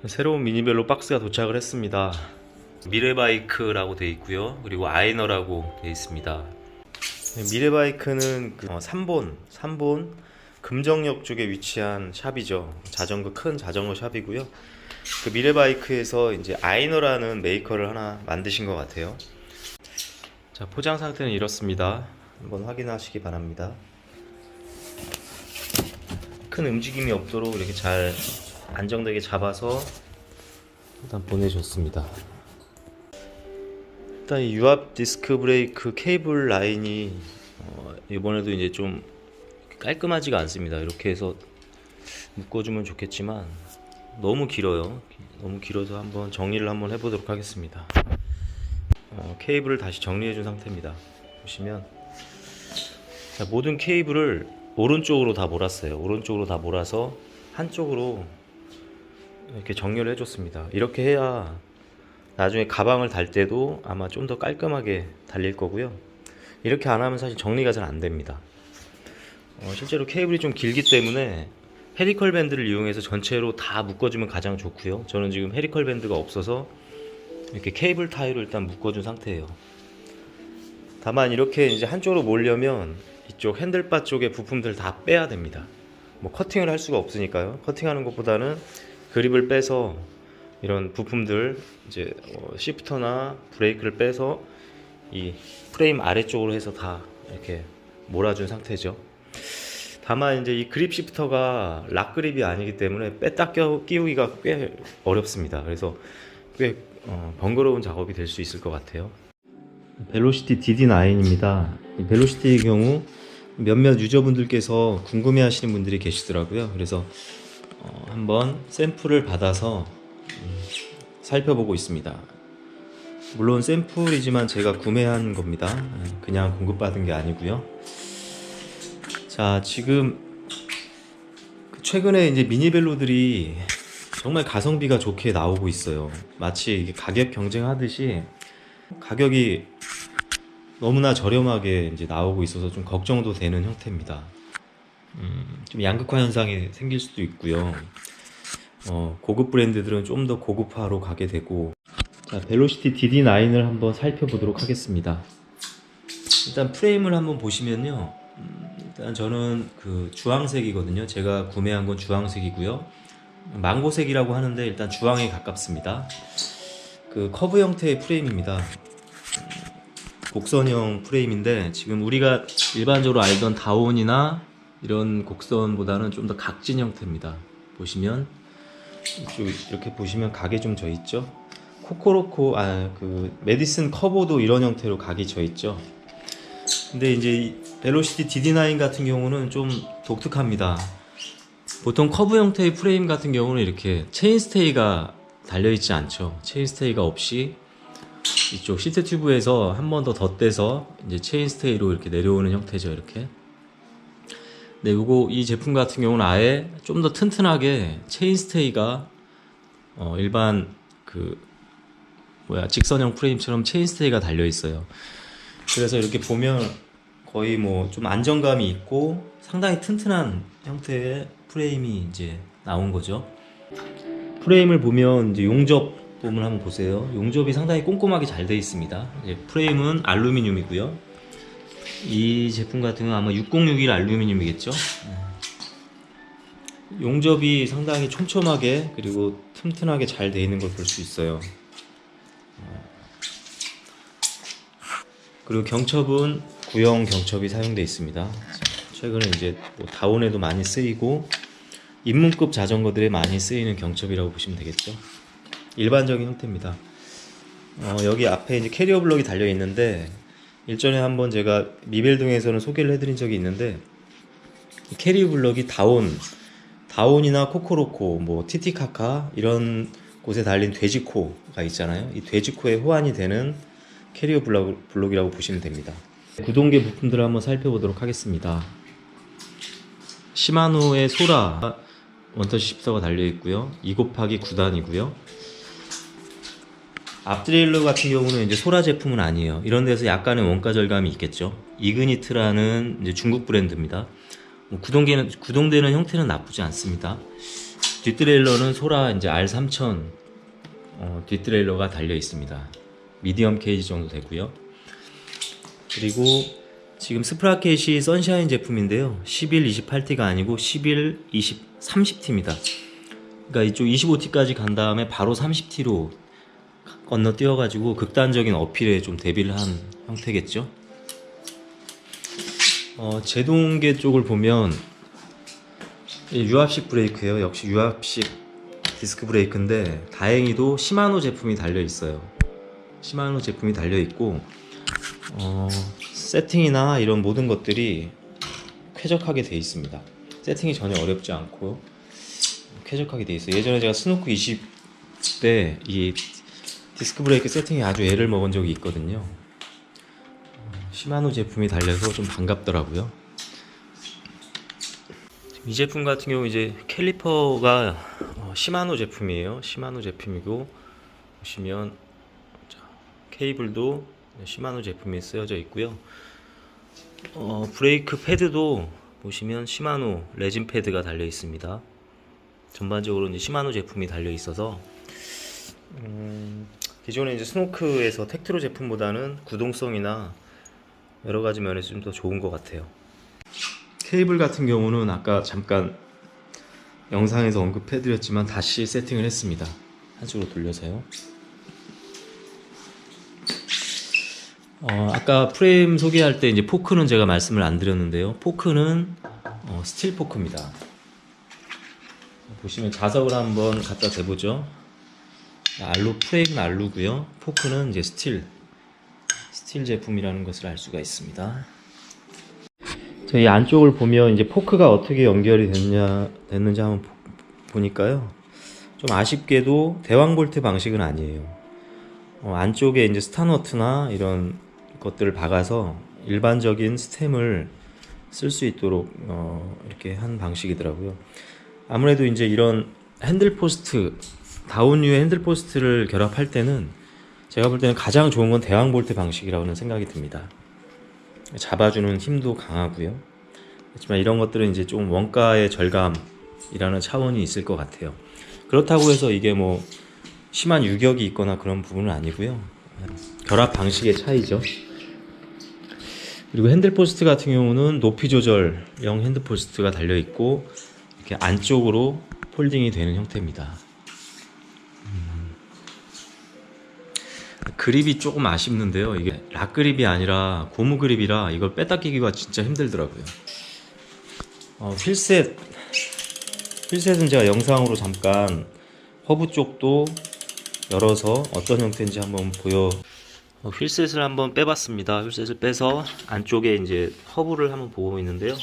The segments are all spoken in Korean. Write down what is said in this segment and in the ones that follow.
새로운 미니벨로 박스가 도착을 했습니다. 미래바이크라고 되어 있고요. 그리고 아이너라고 되어 있습니다. 미래바이크는 3본 금정역 쪽에 위치한 샵이죠. 큰 자전거 샵이고요. 그 미래바이크에서 이제 아이너라는 메이커를 하나 만드신 것 같아요. 자, 포장 상태는 이렇습니다. 한번 확인하시기 바랍니다. 큰 움직임이 없도록 이렇게 잘 안정되게 잡아서 일단 보내줬습니다. 일단 이 유압 디스크 브레이크 케이블 라인이 이번에도 이제 좀 깔끔하지가 않습니다. 이렇게 해서 묶어주면 좋겠지만 너무 길어요. 너무 길어서 한번 정리를 한번 해보도록 하겠습니다. 케이블을 다시 정리해준 상태입니다. 보시면 자, 모든 케이블을 오른쪽으로 다 몰았어요. 오른쪽으로 다 몰아서 한쪽으로 이렇게 정렬을 해줬습니다. 이렇게 해야 나중에 가방을 달 때도 아마 좀 더 깔끔하게 달릴 거고요. 이렇게 안 하면 사실 정리가 잘 안 됩니다. 실제로 케이블이 좀 길기 때문에 헤리컬 밴드를 이용해서 전체로 다 묶어주면 가장 좋고요. 저는 지금 헤리컬 밴드가 없어서 이렇게 케이블 타이로 일단 묶어준 상태예요. 다만 이렇게 이제 한쪽으로 몰려면 이쪽 핸들바 쪽에 부품들 다 빼야 됩니다. 뭐 커팅을 할 수가 없으니까요. 커팅하는 것보다는 그립을 빼서 이런 부품들 이제 시프터나 브레이크를 빼서 이 프레임 아래쪽으로 해서 다 이렇게 몰아준 상태죠. 다만 이제 이 그립 시프터가 락 그립이 아니기 때문에 뺐다 끼우기가 꽤 어렵습니다. 그래서 꽤 번거로운 작업이 될 수 있을 것 같아요. 벨로시티 DD9입니다. 이 벨로시티의 경우 몇몇 유저분들께서 궁금해하시는 분들이 계시더라고요. 그래서 한번 샘플을 받아서 살펴보고 있습니다. 물론 샘플이지만 제가 구매한 겁니다. 그냥 공급받은 게 아니고요. 자, 지금 최근에 이제 미니벨로들이 정말 가성비가 좋게 나오고 있어요. 마치 이게 가격 경쟁하듯이 가격이 너무나 저렴하게 이제 나오고 있어서 좀 걱정도 되는 형태입니다. 좀 양극화 현상이 생길 수도 있고요. 고급 브랜드들은 좀 더 고급화로 가게 되고. 자, 벨로시티 DD9을 한번 살펴보도록 하겠습니다. 일단 프레임을 한번 보시면요. 일단 저는 그 주황색이거든요. 제가 구매한 건 주황색이고요. 망고색이라고 하는데 일단 주황에 가깝습니다. 그 커브 형태의 프레임입니다. 곡선형 프레임인데 지금 우리가 일반적으로 알던 다온이나 이런 곡선보다는 좀 더 각진 형태입니다. 보시면 이쪽 이렇게 보시면 각이 좀 져 있죠. 코코로코 그 메디슨 커보도 이런 형태로 각이 져 있죠. 근데 이제 이 벨로시티 DD9 같은 경우는 좀 독특합니다. 보통 커브 형태의 프레임 같은 경우는 이렇게 체인스테이가 달려있지 않죠. 체인스테이가 없이 이쪽 시트 튜브에서 한 번 더 덧대서 이제 체인스테이로 이렇게 내려오는 형태죠. 이렇게. 네, 이 제품 같은 경우는 아예 좀 더 튼튼하게 체인스테이가 일반 직선형 프레임처럼 체인스테이가 달려 있어요. 그래서 이렇게 보면 거의 뭐 좀 안정감이 있고 상당히 튼튼한 형태의 프레임이 이제 나온 거죠. 프레임을 보면 이제 용접 부분을 한번 보세요. 용접이 상당히 꼼꼼하게 잘 되어 있습니다. 이제 프레임은 알루미늄이고요. 이 제품 같은 경우는 아마 6061 알루미늄이겠죠. 용접이 상당히 촘촘하게 그리고 튼튼하게 잘 되어 있는 걸 볼 수 있어요. 그리고 경첩은 구형 경첩이 사용되어 있습니다. 최근에 이제 뭐 다온에도 많이 쓰이고 입문급 자전거들에 많이 쓰이는 경첩이라고 보시면 되겠죠. 일반적인 형태입니다. 여기 앞에 이제 캐리어 블럭이 달려 있는데 일전에 한번 제가 미벨등에서는 소개를 해드린 적이 있는데 캐리어 블럭이 다온이나 코코로코, 뭐 티티카카 이런 곳에 달린 돼지코가 있잖아요. 이 돼지코에 호환이 되는 캐리어 블록이라고 보시면 됩니다. 구동계 부품들을 한번 살펴보도록 하겠습니다. 시마노의 소라 원터치 시프터가 달려있고요. 2/9단이고요. 앞드레일러 같은 경우는 이제 소라 제품은 아니에요. 이런 데서 약간의 원가 절감이 있겠죠. 이그니트라는 이제 중국 브랜드입니다. 구동되는 형태는 나쁘지 않습니다. 뒷트레일러는 소라 이제 R3000 뒷트레일러가 달려 있습니다. 미디엄 케이지 정도 되고요. 그리고 지금 스프라켓이 선샤인 제품인데요. 11, 28T가 아니고 11, 20, 30T입니다. 그러니까 이쪽 25T까지 간 다음에 바로 30T로 건너뛰어가지고 극단적인 어필에 좀 대비를 한 형태겠죠. 제동계 쪽을 보면 유압식 브레이크예요. 역시 유압식 디스크 브레이크인데 다행히도 시마노 제품이 달려 있어요. 시마노 제품이 달려 있고 세팅이나 이런 모든 것들이 쾌적하게 돼 있습니다. 세팅이 전혀 어렵지 않고 쾌적하게 돼 있어요. 예전에 제가 스노크 20 때 이 디스크 브레이크 세팅에 아주 애를 먹은 적이 있거든요. 시마노 제품이 달려서 좀 반갑더라고요. 이 제품 같은 경우 이제 캘리퍼가 시마노 제품이에요. 시마노 제품이고 보시면 케이블도 시마노 제품이 쓰여져 있고요. 브레이크 패드도 보시면 시마노 레진 패드가 달려 있습니다. 전반적으로 이제 시마노 제품이 달려 있어서 기존에 이제 스노크에서 텍트로 제품보다는 구동성이나 여러 가지 면에서 좀 더 좋은 것 같아요. 케이블 같은 경우는 아까 잠깐 영상에서 언급해드렸지만 다시 세팅을 했습니다. 한쪽으로 돌려서요. 아까 프레임 소개할 때 이제 포크는 제가 말씀을 안 드렸는데요. 포크는 스틸 포크입니다. 보시면 자석을 한번 갖다 대보죠. 프레임은 알루고요. 포크는 이제 스틸 제품이라는 것을 알 수가 있습니다. 이 안쪽을 보면 이제 포크가 어떻게 연결이 됐는지 한번 보니까요. 좀 아쉽게도 대왕 볼트 방식은 아니에요. 안쪽에 이제 스타너트나 이런 것들을 박아서 일반적인 스템을 쓸 수 있도록 이렇게 한 방식이더라고요. 아무래도 이제 이런 핸들 포스트, 다운류의 핸들 포스트를 결합할 때는 제가 볼 때는 가장 좋은 건 대왕 볼트 방식이라고는 생각이 듭니다. 잡아주는 힘도 강하고요. 하지만 이런 것들은 이제 좀 원가의 절감이라는 차원이 있을 것 같아요. 그렇다고 해서 이게 뭐 심한 유격이 있거나 그런 부분은 아니고요. 결합 방식의 차이죠. 그리고 핸들 포스트 같은 경우는 높이 조절형 핸들 포스트가 달려 있고 이렇게 안쪽으로 폴딩이 되는 형태입니다. 그립이 조금 아쉽는데요. 이게 락 그립이 아니라 고무 그립이라 이걸 뺐다 끼기가 진짜 힘들더라고요. 휠셋은 제가 영상으로 잠깐 허브 쪽도 열어서 어떤 형태인지 한번 휠셋을 한번 빼봤습니다. 휠셋을 빼서 안쪽에 이제 허브를 한번 보고 있는데요.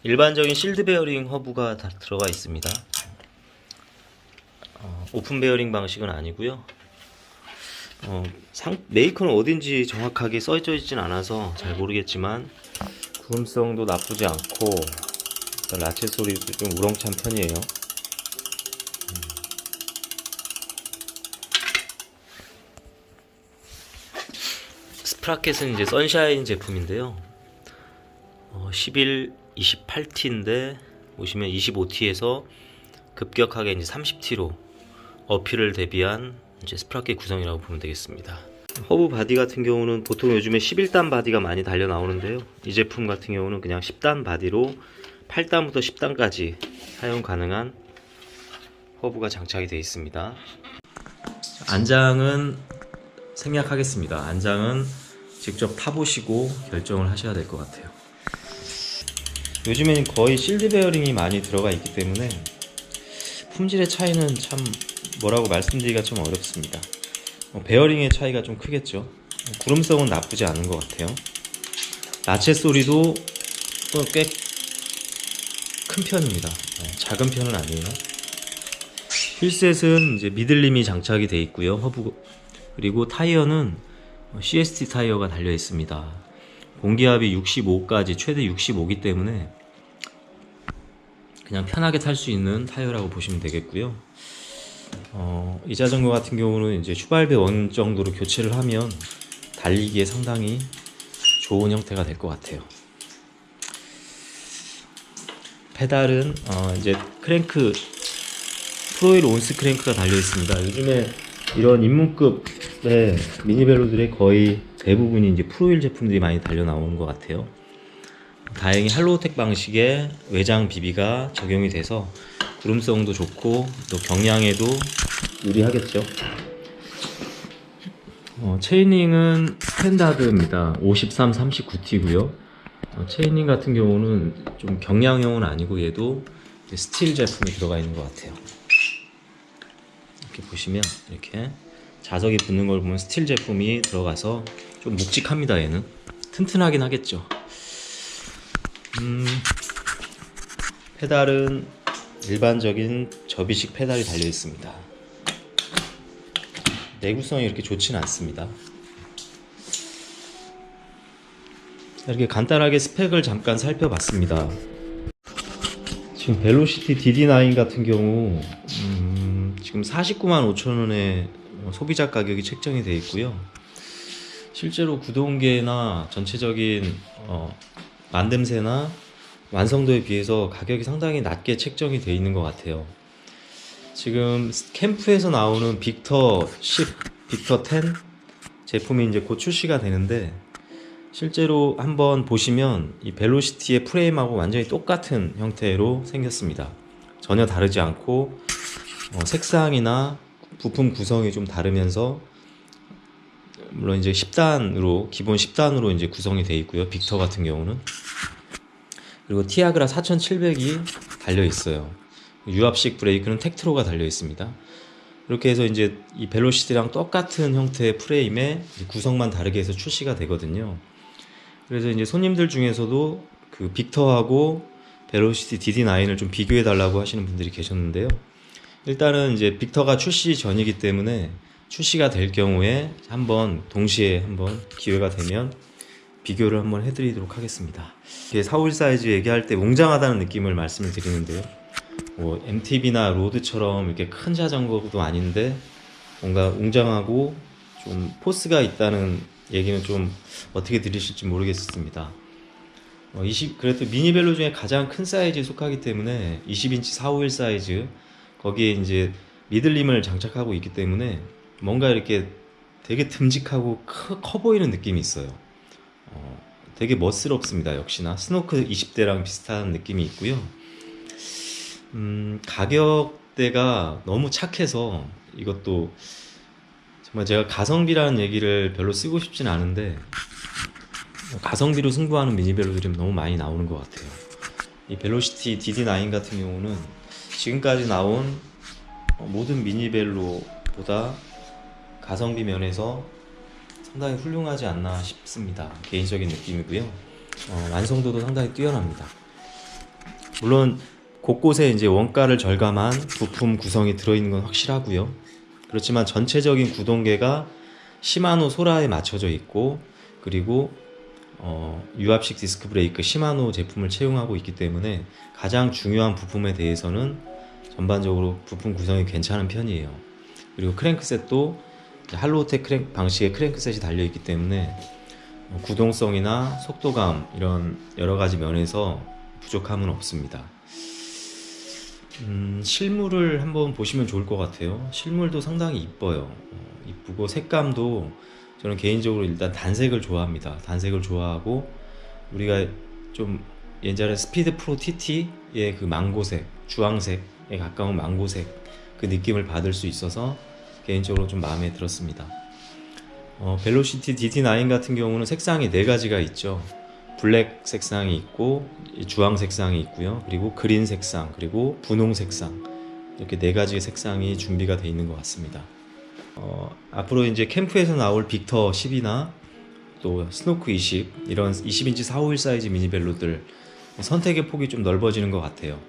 일반적인 실드 베어링 허브가 다 들어가 있습니다. 오픈 베어링 방식은 아니고요. 메이커는 어딘지 정확하게 써져 있진 않아서 잘 모르겠지만 구음성도 나쁘지 않고 라체 소리도 좀 우렁찬 편이에요. 스프라켓은 이제 선샤인 제품인데요. 11, 28T인데 보시면 25T에서 급격하게 이제 30T로 어필을 대비한 이제 스프라켓 구성이라고 보면 되겠습니다. 허브 바디 같은 경우는 보통 요즘에 11단 바디가 많이 달려 나오는데요. 이 제품 같은 경우는 그냥 10단 바디로 8단부터 10단까지 사용 가능한 허브가 장착이 되어 있습니다. 안장은 생략하겠습니다. 안장은 직접 타보시고 결정을 하셔야 될 것 같아요. 요즘에는 거의 실드 베어링이 많이 들어가 있기 때문에 품질의 차이는 참 뭐라고 말씀드리기가 좀 어렵습니다. 베어링의 차이가 좀 크겠죠. 구름성은 나쁘지 않은 것 같아요. 라체 소리도 또 꽤 큰 편입니다. 작은 편은 아니에요. 휠셋은 이제 미들림이 장착이 되어 있고요. 그리고 타이어는 CST 타이어가 달려 있습니다. 공기압이 65까지 최대 65이기 때문에 그냥 편하게 탈 수 있는 타이어라고 보시면 되겠고요. 이 자전거 같은 경우는 이제 휘발배 원 정도로 교체를 하면 달리기에 상당히 좋은 형태가 될 것 같아요. 페달은 이제 크랭크 프로일 온스 크랭크가 달려 있습니다. 요즘에 이런 입문급의 미니벨로들의 거의 대부분이 이제 프로일 제품들이 많이 달려 나오는 것 같아요. 다행히 할로우텍 방식의 외장 비비가 적용이 돼서 구름성도 좋고 또 경량에도 유리하겠죠. 체이닝은 스탠다드입니다. 53, 39T고요. 체이닝 같은 경우는 좀 경량형은 아니고 얘도 스틸 제품이 들어가 있는 것 같아요. 이렇게 보시면 이렇게 자석이 붙는 걸 보면 스틸 제품이 들어가서 좀 묵직합니다. 얘는 튼튼하긴 하겠죠. 페달은 일반적인 접이식 페달이 달려 있습니다. 내구성이 이렇게 좋지는 않습니다. 이렇게 간단하게 스펙을 잠깐 살펴봤습니다. 지금 벨로시티 DD9 같은 경우 지금 49만 5천원에 소비자 가격이 책정이 되어 있고요. 실제로 구동계나 전체적인 만듦새나 완성도에 비해서 가격이 상당히 낮게 책정이 되어 있는 것 같아요. 지금 캠프에서 나오는 빅터 10, 빅터 10 제품이 이제 곧 출시가 되는데, 실제로 한번 보시면 이 벨로시티의 프레임하고 완전히 똑같은 형태로 생겼습니다. 전혀 다르지 않고 색상이나 부품 구성이 좀 다르면서, 물론 이제 10단으로 기본 10단으로 이제 구성이 되어 있고요. 빅터 같은 경우는. 그리고 티아그라 4700이 달려 있어요. 유압식 브레이크는 텍트로가 달려 있습니다. 이렇게 해서 이제 이 벨로시티랑 똑같은 형태의 프레임에 구성만 다르게 해서 출시가 되거든요. 그래서 이제 손님들 중에서도 그 빅터하고 벨로시티 DD9을 좀 비교해 달라고 하시는 분들이 계셨는데요. 일단은 이제 빅터가 출시 전이기 때문에 출시가 될 경우에 한번 동시에 한번 기회가 되면 비교를 한번 해드리도록 하겠습니다. 이게 451 사이즈 얘기할 때 웅장하다는 느낌을 말씀을 드리는데요. 뭐 MTB나 로드처럼 이렇게 큰 자전거도 아닌데 뭔가 웅장하고 좀 포스가 있다는 얘기는 좀 어떻게 들으실지 모르겠습니다. 그래도 미니벨로 중에 가장 큰 사이즈에 속하기 때문에 20인치 451 사이즈, 거기에 이제 미들림을 장착하고 있기 때문에 뭔가 이렇게 되게 듬직하고 커 보이는 느낌이 있어요. 되게 멋스럽습니다. 역시나 스노크 20대랑 비슷한 느낌이 있고요. 가격대가 너무 착해서 이것도 정말 제가 가성비라는 얘기를 별로 쓰고 싶진 않은데, 가성비로 승부하는 미니벨로들이 너무 많이 나오는 것 같아요. 이 벨로시티 DD9 같은 경우는 지금까지 나온 모든 미니벨로보다 가성비 면에서 상당히 훌륭하지 않나 싶습니다. 개인적인 느낌이고요. 완성도도 상당히 뛰어납니다. 물론 곳곳에 이제 원가를 절감한 부품 구성이 들어있는 건 확실하고요. 그렇지만 전체적인 구동계가 시마노 소라에 맞춰져 있고, 그리고 유압식 디스크 브레이크 시마노 제품을 채용하고 있기 때문에 가장 중요한 부품에 대해서는 전반적으로 부품 구성이 괜찮은 편이에요. 그리고 크랭크셋도 할로우텍 방식의 크랭크셋이 달려있기 때문에 구동성이나 속도감 이런 여러가지 면에서 부족함은 없습니다. 실물을 한번 보시면 좋을 것 같아요. 실물도 상당히 이뻐요. 이쁘고 색감도 저는 개인적으로 일단 단색을 좋아합니다. 단색을 좋아하고, 우리가 좀 예전에 스피드 프로 TT의 그 망고색, 주황색에 가까운 망고색 그 느낌을 받을 수 있어서 개인적으로 좀 마음에 들었습니다. 벨로시티 DD9 같은 경우는 색상이 4가지가 있죠. 블랙 색상이 있고, 주황 색상이 있고요. 그리고 그린 색상, 그리고 분홍 색상, 이렇게 4가지의 색상이 준비가 되어 있는 것 같습니다. 앞으로 이제 캠프에서 나올 빅터 10이나 또 스노크 20, 이런 20인치 451 사이즈 미니벨로들 선택의 폭이 좀 넓어지는 것 같아요.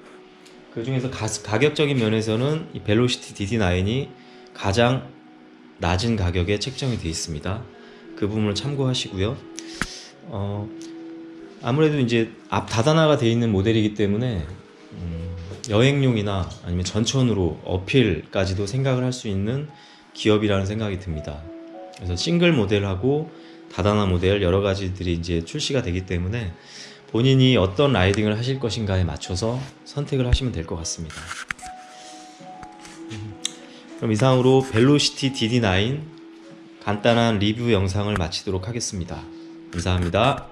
그 중에서 가격적인 면에서는 이 벨로시티 DD9이 가장 낮은 가격에 책정이 되어 있습니다. 그 부분을 참고하시고요. 아무래도 이제 앞 다단화가 되어 있는 모델이기 때문에 여행용이나 아니면 전천후로 어필까지도 생각을 할 수 있는 기업이라는 생각이 듭니다. 그래서 싱글 모델하고 다단화 모델 여러 가지들이 이제 출시가 되기 때문에 본인이 어떤 라이딩을 하실 것인가에 맞춰서 선택을 하시면 될 것 같습니다. 그럼 이상으로 벨로시티 DD9 간단한 리뷰 영상을 마치도록 하겠습니다. 감사합니다.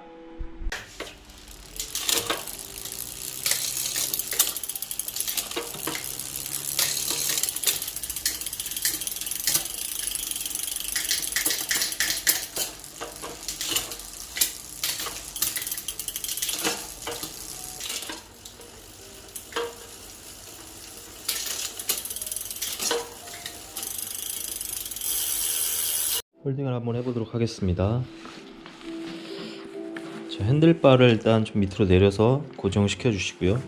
폴딩을 한번 해보도록 하겠습니다. 자, 핸들바를 일단 좀 밑으로 내려서 고정시켜 주시고요.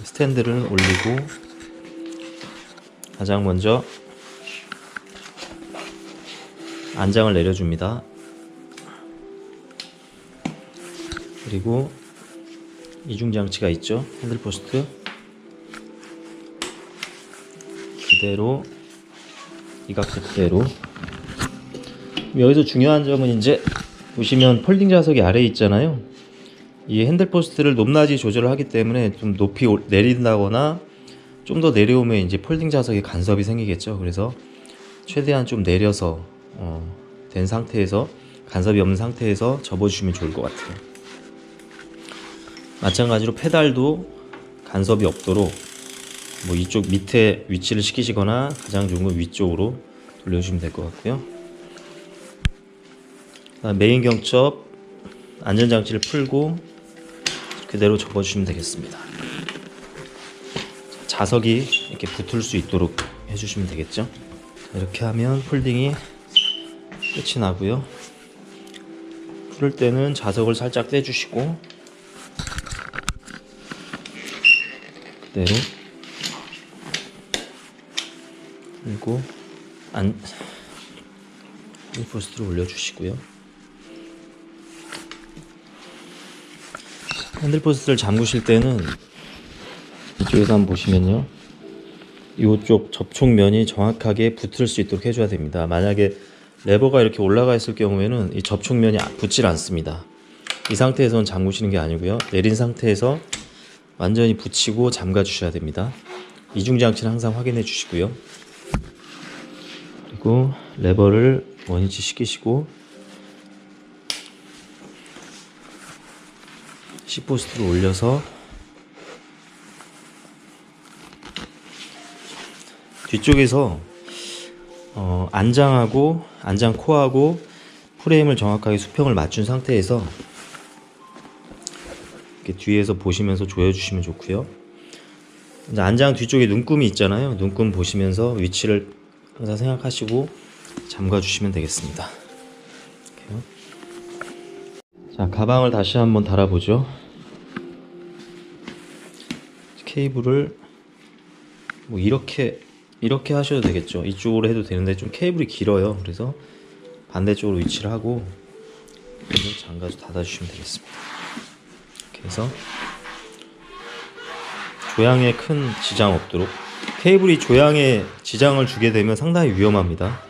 스탠드를 올리고 가장 먼저 안장을 내려줍니다. 그리고 이중장치가 있죠. 핸들포스트 그대로 이 각도 그대로. 여기서 중요한 점은 이제 보시면 폴딩 좌석이 아래에 있잖아요. 이 핸들 포스트를 높낮이 조절을 하기 때문에 좀 높이 내린다거나 좀 더 내려오면 이제 폴딩 좌석에 간섭이 생기겠죠. 그래서 최대한 좀 내려서 된 상태에서 간섭이 없는 상태에서 접어주시면 좋을 것 같아요. 마찬가지로 페달도 간섭이 없도록 뭐 이쪽 밑에 위치를 시키시거나 가장 좋은 건 위쪽으로 돌려주시면 될 것 같고요. 메인 경첩 안전장치를 풀고 그대로 접어주시면 되겠습니다. 자석이 이렇게 붙을 수 있도록 해주시면 되겠죠. 이렇게 하면 폴딩이 끝이 나고요. 풀을 때는 자석을 살짝 떼주시고 그대로, 그리고 핸들포스트를 올려주시고요. 핸들포스트를 잠그실 때는 이쪽에서 한번 보시면요, 이쪽 접촉면이 정확하게 붙을 수 있도록 해줘야 됩니다. 만약에 레버가 이렇게 올라가 있을 경우에는 이 접촉면이 붙질 않습니다. 이 상태에서는 잠그시는 게 아니고요, 내린 상태에서 완전히 붙이고 잠가 주셔야 됩니다. 이중장치는 항상 확인해 주시고요. 그리고 레버를 원위치 시키시고 C포스트를 올려서 뒤쪽에서 안장하고 안장 코하고 프레임을 정확하게 수평을 맞춘 상태에서 이렇게 뒤에서 보시면서 조여주시면 좋고요. 이제 안장 뒤쪽에 눈금이 있잖아요. 눈금 보시면서 위치를 항상 생각하시고 잠가 주시면 되겠습니다. 이렇게요. 자, 가방을 다시 한번 달아보죠. 케이블을 뭐 이렇게 하셔도 되겠죠. 이쪽으로 해도 되는데 좀 케이블이 길어요. 그래서 반대쪽으로 위치를 하고 잠가서 닫아주시면 되겠습니다. 이렇게 해서 조향에 큰 지장 없도록. 케이블이 조향에 지장을 주게 되면 상당히 위험합니다.